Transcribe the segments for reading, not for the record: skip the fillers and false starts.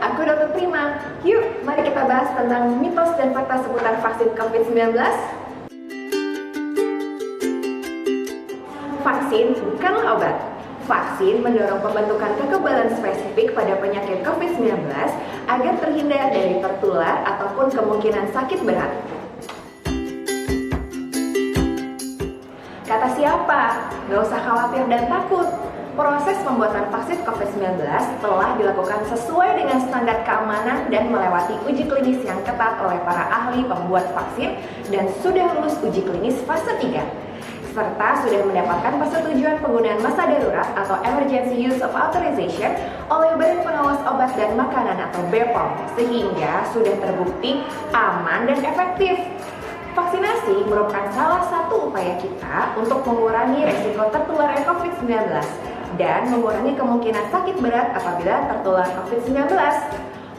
aku Dr. Prima. Yuk, mari kita bahas tentang mitos dan fakta seputar vaksin COVID-19. Vaksin bukanlah obat. Vaksin mendorong pembentukan kekebalan spesifik pada penyakit COVID-19 agar terhindar dari tertular ataupun kemungkinan sakit berat. Kata siapa? Gak usah khawatir dan takut. Proses pembuatan vaksin COVID-19 telah dilakukan sesuai dengan standar keamanan dan melewati uji klinis yang ketat oleh para ahli pembuat vaksin dan sudah lulus uji klinis fase 3. Serta sudah mendapatkan persetujuan penggunaan masa darurat atau Emergency Use of Authorization oleh Badan Pengawas Obat dan Makanan atau BPOM, sehingga sudah terbukti aman dan efektif. Vaksinasi merupakan salah satu upaya kita untuk mengurangi resiko tertularnya COVID-19 dan mengurangi kemungkinan sakit berat apabila tertular COVID-19.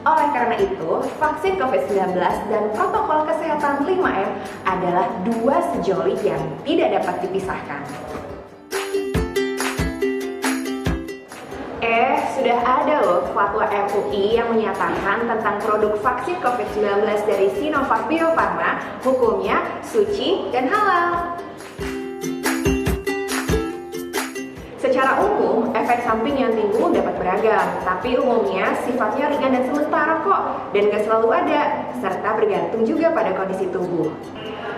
Oleh karena itu, vaksin COVID-19 dan protokol kesehatan 5M adalah dua sejoli yang tidak dapat dipisahkan. Sudah ada loh fatwa MUI yang menyatakan tentang produk vaksin COVID-19 dari Sinovac Bio Farma, hukumnya suci dan halal. Secara umum, efek samping yang timbul dapat beragam, tapi umumnya sifatnya ringan dan sementara kok, dan gak selalu ada, serta bergantung juga pada kondisi tubuh.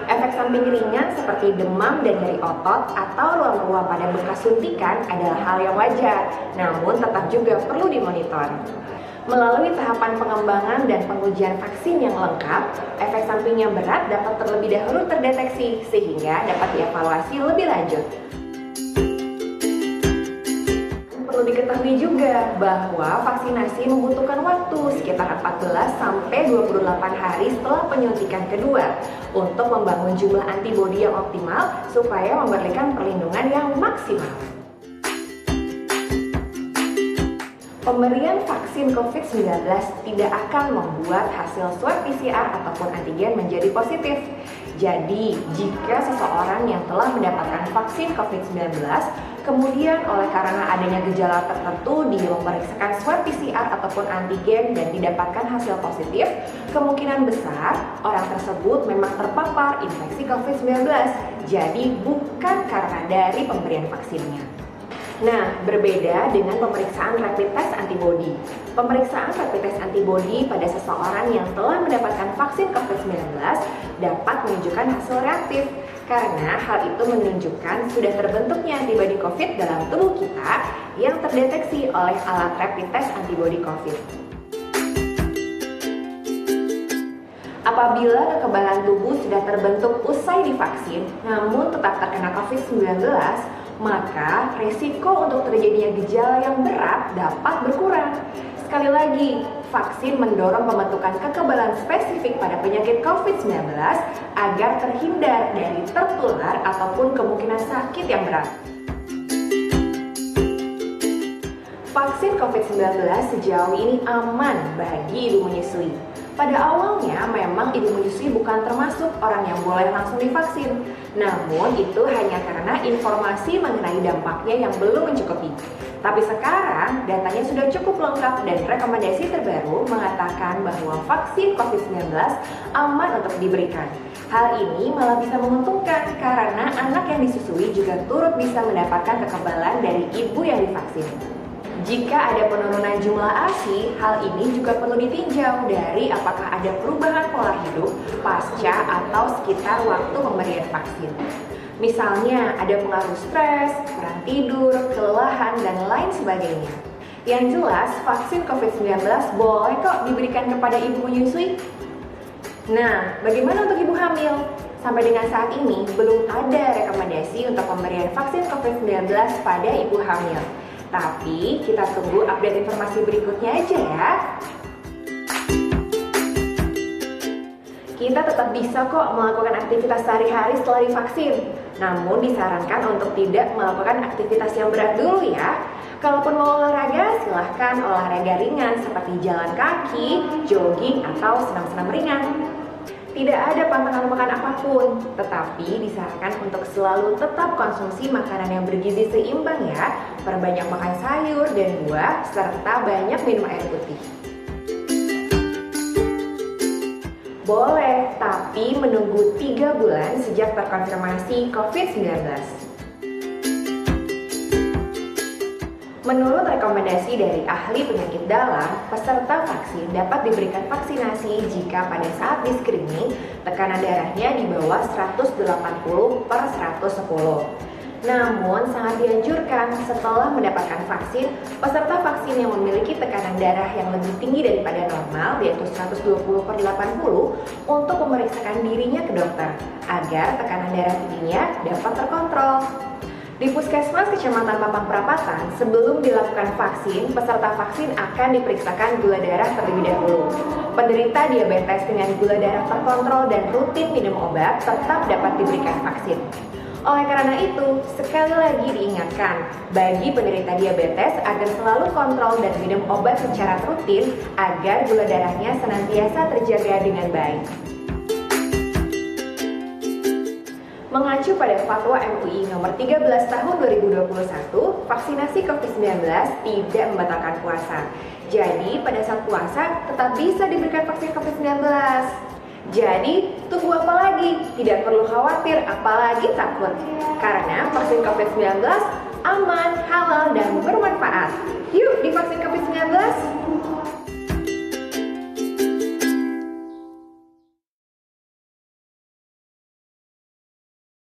Efek samping ringan seperti demam dan nyeri otot atau ruam-ruam pada bekas suntikan adalah hal yang wajar, namun tetap juga perlu dimonitor. Melalui tahapan pengembangan dan pengujian vaksin yang lengkap, efek samping yang berat dapat terlebih dahulu terdeteksi sehingga dapat dievaluasi lebih lanjut. Perlu diketahui juga bahwa vaksinasi membutuhkan waktu sekitar 14-28 hari setelah penyuntikan kedua untuk membangun jumlah antibodi yang optimal supaya memberikan perlindungan yang maksimal. Pemberian vaksin COVID-19 tidak akan membuat hasil swab PCR ataupun antigen menjadi positif. Jadi, jika seseorang yang telah mendapatkan vaksin COVID-19 kemudian oleh karena adanya gejala tertentu memeriksakan swab PCR ataupun antigen dan didapatkan hasil positif, kemungkinan besar orang tersebut memang terpapar infeksi COVID-19. Jadi, bukan karena dari pemberian vaksinnya. Nah, berbeda dengan pemeriksaan rapid test antibody. Pemeriksaan rapid test antibody pada seseorang yang telah mendapatkan vaksin COVID-19 dapat menunjukkan hasil reaktif karena hal itu menunjukkan sudah terbentuknya antibodi COVID dalam tubuh kita yang terdeteksi oleh alat rapid test antibody COVID. Apabila kekebalan tubuh sudah terbentuk usai divaksin, namun tetap terkena COVID-19, maka resiko untuk terjadinya gejala yang berat dapat berkurang. Sekali lagi, vaksin mendorong pembentukan kekebalan spesifik pada penyakit COVID-19 agar terhindar dari tertular ataupun kemungkinan sakit yang berat. Vaksin COVID-19 sejauh ini aman bagi ibu menyusui. Pada awalnya memang ibu menyusui bukan termasuk orang yang boleh langsung divaksin. Namun itu hanya karena informasi mengenai dampaknya yang belum mencukupi. Tapi sekarang datanya sudah cukup lengkap dan rekomendasi terbaru mengatakan bahwa vaksin COVID-19 aman untuk diberikan. Hal ini malah bisa menguntungkan karena anak yang disusui juga turut bisa mendapatkan kekebalan dari ibu yang divaksin. Jika ada penurunan jumlah ASI, hal ini juga perlu ditinjau dari apakah ada perubahan pola hidup pasca atau sekitar waktu pemberian vaksin. Misalnya ada pengaruh stres, kurang tidur, kelelahan, dan lain sebagainya. Yang jelas, vaksin COVID-19 boleh kok diberikan kepada ibu menyusui. Nah, bagaimana untuk ibu hamil? Sampai dengan saat ini, belum ada rekomendasi untuk pemberian vaksin COVID-19 pada ibu hamil. Tapi kita tunggu update informasi berikutnya aja ya. Kita tetap bisa kok melakukan aktivitas sehari-hari setelah divaksin. Namun disarankan untuk tidak melakukan aktivitas yang berat dulu ya. Kalaupun mau olahraga, silahkan olahraga ringan seperti jalan kaki, jogging, atau senam-senam ringan. Tidak ada pantangan makan apapun, tetapi disarankan untuk selalu tetap konsumsi makanan yang bergizi seimbang ya. Perbanyak makan sayur dan buah, serta banyak minum air putih. Boleh, tapi menunggu 3 bulan sejak terkonfirmasi COVID-19. Menurut rekomendasi dari ahli penyakit dalam, peserta vaksin dapat diberikan vaksinasi jika pada saat di-screening tekanan darahnya di bawah 180/110. Namun, sangat dianjurkan setelah mendapatkan vaksin, peserta vaksin yang memiliki tekanan darah yang lebih tinggi daripada normal, yaitu 120/80, untuk memeriksakan dirinya ke dokter, agar tekanan darah tingginya dapat terkontrol. Di Puskesmas Kecamatan Pampang Perapatan, sebelum dilakukan vaksin, peserta vaksin akan diperiksakan gula darah terlebih dahulu. Penderita diabetes dengan gula darah terkontrol dan rutin minum obat tetap dapat diberikan vaksin. Oleh karena itu, sekali lagi diingatkan, bagi penderita diabetes agar selalu kontrol dan minum obat secara rutin agar gula darahnya senantiasa terjaga dengan baik. Mengacu pada Fatwa MUI nomor 13 tahun 2021, vaksinasi COVID-19 tidak membatalkan puasa. Jadi, pada saat puasa tetap bisa diberikan vaksin COVID-19. Jadi, tunggu apa lagi? Tidak perlu khawatir, apalagi takut. Karena vaksin COVID-19 aman, halal, dan bermanfaat. Yuk!